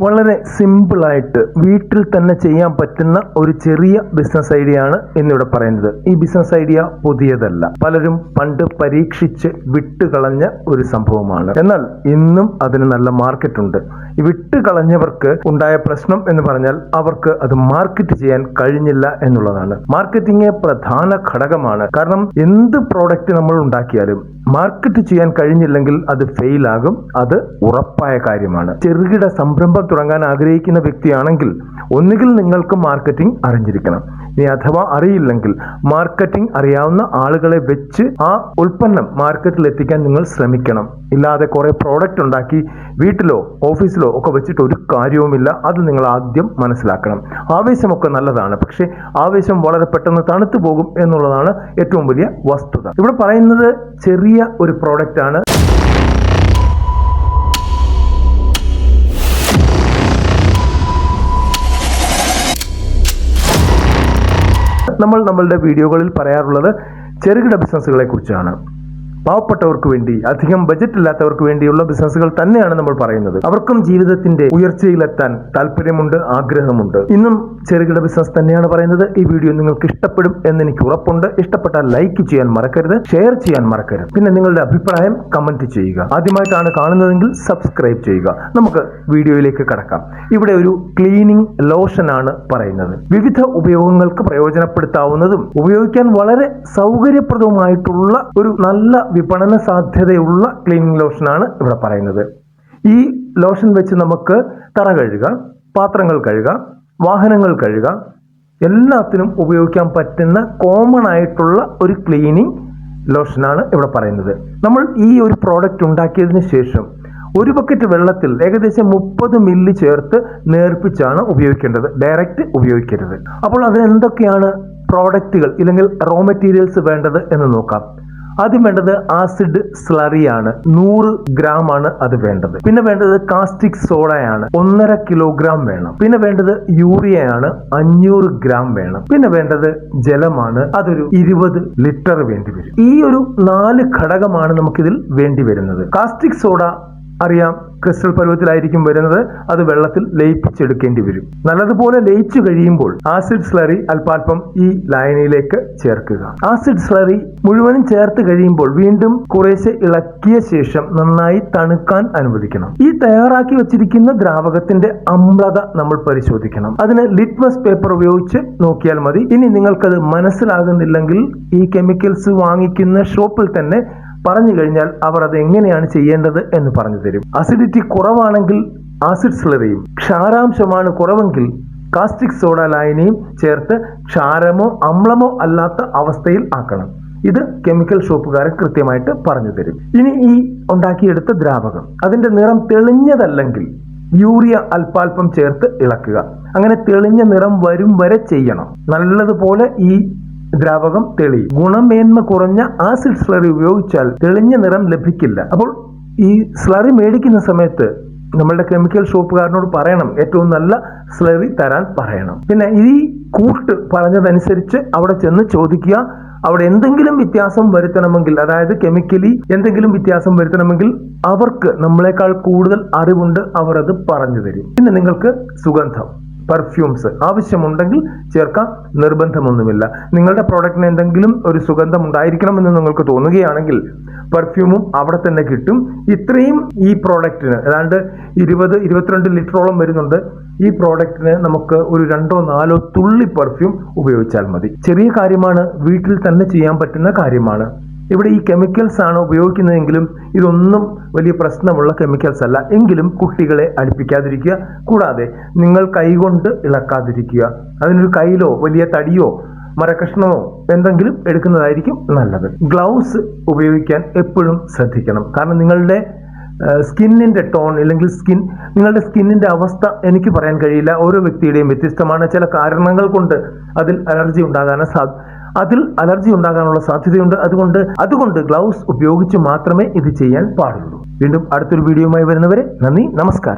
വളരെ സിമ്പിളായിട്ട് വീട്ടിൽ തന്നെ ചെയ്യാൻ പറ്റുന്ന ഒരു ചെറിയ ബിസിനസ് ഐഡിയ ആണ് ഇന്നിവിടെ പറയുന്നത്. ഈ ബിസിനസ് ഐഡിയ പുതിയതല്ല, പലരും പണ്ട് പരീക്ഷിച്ച് വിട്ടുകളഞ്ഞ ഒരു സംഭവമാണ്. എന്നാൽ ഇന്നും അതിന് നല്ല മാർക്കറ്റ് ഉണ്ട്. ഈ വിട്ടുകളഞ്ഞവർക്ക് ഉണ്ടായ പ്രശ്നം എന്ന് പറഞ്ഞാൽ അവർക്ക് അത് മാർക്കറ്റ് ചെയ്യാൻ കഴിഞ്ഞില്ല എന്നുള്ളതാണ്. മാർക്കറ്റിംഗ് പ്രധാന ഘടകമാണ്. കാരണം എന്ത് പ്രോഡക്റ്റ് നമ്മൾ ഉണ്ടാക്കിയാലും മാർക്കറ്റ് ചെയ്യാൻ കഴിഞ്ഞില്ലെങ്കിൽ അത് ഫെയിൽ ആകും. അത് ഉറപ്പായ കാര്യമാണ്. ചെറുകിട സംരംഭം തുടങ്ങാൻ ആഗ്രഹിക്കുന്ന വ്യക്തിയാണെങ്കിൽ ഒന്നുകിൽ നിങ്ങൾക്ക് മാർക്കറ്റിംഗ് അറിഞ്ഞിരിക്കണം. ഇനി അഥവാ അറിയില്ലെങ്കിൽ മാർക്കറ്റിംഗ് അറിയാവുന്ന ആളുകളെ വെച്ച് ആ ഉൽപ്പന്നം മാർക്കറ്റിൽ എത്തിക്കാൻ നിങ്ങൾ ശ്രമിക്കണം. ഇല്ലാതെ കുറെ പ്രോഡക്റ്റ് ഉണ്ടാക്കി വീട്ടിലോ ഓഫീസിലോ ഒക്കെ വെച്ചിട്ട് ഒരു കാര്യവുമില്ല. അത് നിങ്ങൾ ആദ്യം മനസ്സിലാക്കണം. ആവേശമൊക്കെ നല്ലതാണ്, പക്ഷെ ആവേശം വളരെ പെട്ടെന്ന് തണുത്തു പോകും എന്നുള്ളതാണ് ഏറ്റവും വലിയ വസ്തുത. ഇവിടെ പറയുന്നത് ചെറിയ ഒരു പ്രോഡക്റ്റ് ആണ്. നമ്മൾ നമ്മളുടെ വീഡിയോകളിൽ പറയാറുള്ളത് ചെറുകിട ബിസിനസ്സുകളെ കുറിച്ചാണ്. പാവപ്പെട്ടവർക്ക് വേണ്ടി, അധികം ബജറ്റ് ഇല്ലാത്തവർക്ക് വേണ്ടിയുള്ള ബിസിനസ്സുകൾ തന്നെയാണ് നമ്മൾ പറയുന്നത്. അവർക്കും ജീവിതത്തിന്റെ ഉയർച്ചയിലെത്താൻ താല്പര്യമുണ്ട്, ആഗ്രഹമുണ്ട്. ഇന്നും ചെറുകിട ബിസിനസ് തന്നെയാണ് പറയുന്നത്. ഈ വീഡിയോ നിങ്ങൾക്ക് ഇഷ്ടപ്പെടും എന്ന് എനിക്ക് ഉറപ്പുണ്ട്. ഇഷ്ടപ്പെട്ടാൽ ലൈക്ക് ചെയ്യാൻ മറക്കരുത്, ഷെയർ ചെയ്യാൻ മറക്കരുത്. പിന്നെ നിങ്ങളുടെ അഭിപ്രായം കമന്റ് ചെയ്യുക. ആദ്യമായിട്ടാണ് കാണുന്നതെങ്കിൽ സബ്സ്ക്രൈബ് ചെയ്യുക. നമുക്ക് വീഡിയോയിലേക്ക് കടക്കാം. ഇവിടെ ഒരു ക്ലീനിങ് ലോഷൻ ആണ് പറയുന്നത്. വിവിധ ഉപയോഗങ്ങൾക്ക് പ്രയോജനപ്പെടുത്താവുന്നതും ഉപയോഗിക്കാൻ വളരെ സൗകര്യപ്രദവുമായിട്ടുള്ള ഒരു നല്ല വിപണന സാധ്യതയുള്ള ക്ലീനിങ് ലോഷനാണ് ഇവിടെ പറയുന്നത്. ഈ ലോഷൻ വെച്ച് നമുക്ക് തറ കഴുകാം, പാത്രങ്ങൾ കഴുകാം, വാഹനങ്ങൾ കഴുകാം, എല്ലാത്തിനും ഉപയോഗിക്കാൻ പറ്റുന്ന കോമൺ ആയിട്ടുള്ള ഒരു ക്ലീനിങ് ലോഷനാണ് ഇവിടെ പറയുന്നത്. നമ്മൾ ഈ ഒരു പ്രോഡക്റ്റ് ഉണ്ടാക്കിയതിന് ശേഷം ഒരു ബക്കറ്റ് വെള്ളത്തിൽ ഏകദേശം 30 മില്ലി ചേർത്ത് നേർപ്പിച്ചാണ് ഉപയോഗിക്കേണ്ടത്. ഡയറക്റ്റ് ഉപയോഗിക്കരുത്. അപ്പോൾ അതിനെന്തൊക്കെയാണ് പ്രോഡക്റ്റുകൾ അല്ലെങ്കിൽ റോ മെറ്റീരിയൽസ് വേണ്ടത് എന്ന് നോക്കാം. ആദ്യം വേണ്ടത് ആസിഡ് സ്ലറിയാണ്. 100 ഗ്രാം ആണ് അത് വേണ്ടത്. പിന്നെ വേണ്ടത് കാസ്റ്റിക് സോഡയാണ്, 1.5 കിലോഗ്രാം വേണം. പിന്നെ വേണ്ടത് യൂറിയയാണ്, 500 ഗ്രാം വേണം. പിന്നെ വേണ്ടത് ജലമാണ്, അതൊരു 20 ലിറ്റർ വേണ്ടി വരും. ഈ ഒരു 4 ഘടകമാണ് നമുക്കിതിൽ വേണ്ടി വരുന്നത്. കാസ്റ്റിക് സോഡ അറിയാം, ക്രിസ്റ്റൽ പരുവത്തിലായിരിക്കും വരുന്നത്. അത് വെള്ളത്തിൽ ലയിപ്പിച്ചെടുക്കേണ്ടി വരും. നല്ലതുപോലെ ലയിച്ചു കഴിയുമ്പോൾ ആസിഡ് സ്ലറി അല്പാൽപ്പം ഈ ലായനിയിലേക്ക് ചേർക്കുക. ആസിഡ് സ്ലറി മുഴുവനും ചേർത്ത് കഴിയുമ്പോൾ വീണ്ടും കുറേശ്ശെ ഇളക്കിയ ശേഷം നന്നായി തണുക്കാൻ അനുവദിക്കണം. ഈ തയ്യാറാക്കി വെച്ചിരിക്കുന്ന ദ്രാവകത്തിന്റെ അമ്ലത നമ്മൾ പരിശോധിക്കണം. അതിന് ലിറ്റ്മസ് പേപ്പർ ഉപയോഗിച്ച് നോക്കിയാൽ മതി. ഇനി നിങ്ങൾക്കത് മനസ്സിലാകുന്നില്ലെങ്കിൽ ഈ കെമിക്കൽസ് വാങ്ങിക്കുന്ന ഷോപ്പിൽ തന്നെ പറഞ്ഞു കഴിഞ്ഞാൽ അവർ അത് എങ്ങനെയാണ് ചെയ്യേണ്ടത് എന്ന് പറഞ്ഞു തരും. അസിഡിറ്റി കുറവാണെങ്കിൽ ആസിഡ് സ്ലറിയും, ക്ഷാരാംശമാണ് കുറവെങ്കിൽ കാസ്റ്റിക് സോഡ ലായനിയും ചേർത്ത് ക്ഷാരമോ അമ്ലമോ അല്ലാത്ത അവസ്ഥയിൽ ആക്കണം. ഇത് കെമിക്കൽ ഷോപ്പുകാരൻ കൃത്യമായിട്ട് പറഞ്ഞു തരും. ഇനി ഈ ഉണ്ടാക്കിയെടുത്ത ദ്രാവകം അതിന്റെ നിറം തെളിഞ്ഞതല്ലെങ്കിൽ യൂറിയ അല്പാൽപ്പം ചേർത്ത് ഇളക്കുക. അങ്ങനെ തെളിഞ്ഞ നിറം വരും വരെ ചെയ്യണം. നല്ലതുപോലെ ഈ ദ്രാവകം തെളിയും. ഗുണമേന്മ കുറഞ്ഞ ആസിഡ് സ്ലറി ഉപയോഗിച്ചാൽ തെളിഞ്ഞ നിറം ലഭിക്കില്ല. അപ്പോൾ ഈ സ്ലറി മേടിക്കുന്ന സമയത്ത് നമ്മളുടെ കെമിക്കൽ ഷോപ്പുകാരനോട് പറയണം ഏറ്റവും നല്ല സ്ലറി തരാൻ പറയണം. പിന്നെ ഈ കൂട്ട് പറഞ്ഞതനുസരിച്ച് അവിടെ ചെന്ന് ചോദിക്കുക. അവിടെ എന്തെങ്കിലും വ്യത്യാസം വരുത്തണമെങ്കിൽ, അതായത് കെമിക്കലി എന്തെങ്കിലും വ്യത്യാസം വരുത്തണമെങ്കിൽ അവർക്ക് നമ്മളെക്കാൾ കൂടുതൽ അറിവുണ്ട്, അവർ അത് പറഞ്ഞു തരും. പിന്നെ നിങ്ങൾക്ക് സുഗന്ധം, പെർഫ്യൂംസ് ആവശ്യമുണ്ടെങ്കിൽ ചേർക്കാം, നിർബന്ധമൊന്നുമില്ല. നിങ്ങളുടെ പ്രോഡക്റ്റിന് എന്തെങ്കിലും ഒരു സുഗന്ധം ഉണ്ടായിരിക്കണമെന്ന് നിങ്ങൾക്ക് തോന്നുകയാണെങ്കിൽ പെർഫ്യൂമും അവിടെ തന്നെ കിട്ടും. ഇത്രയും ഈ പ്രോഡക്റ്റിന് ഏതാണ്ട് 20-22 ലിറ്ററോളം വരുന്നുണ്ട്. ഈ പ്രോഡക്റ്റിന് നമുക്ക് ഒരു 2-4 തുള്ളി പെർഫ്യൂം ഉപയോഗിച്ചാൽ മതി. ചെറിയ കാര്യമാണ്, വീട്ടിൽ തന്നെ ചെയ്യാൻ പറ്റുന്ന കാര്യമാണ്. ഇവിടെ ഈ കെമിക്കൽസ് ആണ് ഉപയോഗിക്കുന്നതെങ്കിലും ഇതൊന്നും വലിയ പ്രശ്നമുള്ള കെമിക്കൽസ് അല്ല. എങ്കിലും കുട്ടികളെ അടുപ്പിക്കാതിരിക്കുക. കൂടാതെ നിങ്ങൾ കൈകൊണ്ട് ഇളക്കാതിരിക്കുക. അതിനൊരു കയ്യിലോ വലിയ തടിയോ മരക്കഷ്ണമോ എന്തെങ്കിലും എടുക്കുന്നതായിരിക്കും നല്ലത്. ഗ്ലൗസ് ഉപയോഗിക്കാൻ എപ്പോഴും ശ്രദ്ധിക്കണം. കാരണം നിങ്ങളുടെ സ്കിന്നിന്റെ ടോൺ അല്ലെങ്കിൽ നിങ്ങളുടെ സ്കിന്നിന്റെ അവസ്ഥ എനിക്ക് പറയാൻ കഴിയില്ല. ഓരോ വ്യക്തിയുടെയും വ്യത്യസ്തമാണ്. ചില കാരണങ്ങൾ കൊണ്ട് അതിൽ അലർജി ഉണ്ടാകാനുള്ള സാധ്യതയുണ്ട്. അതുകൊണ്ട് ഗ്ലൗസ് ഉപയോഗിച്ച് മാത്രമേ ഇത് ചെയ്യാൻ പാടുള്ളൂ. വീണ്ടും അടുത്തൊരു വീഡിയോയുമായി വരുന്നവരെ നന്ദി, നമസ്കാരം.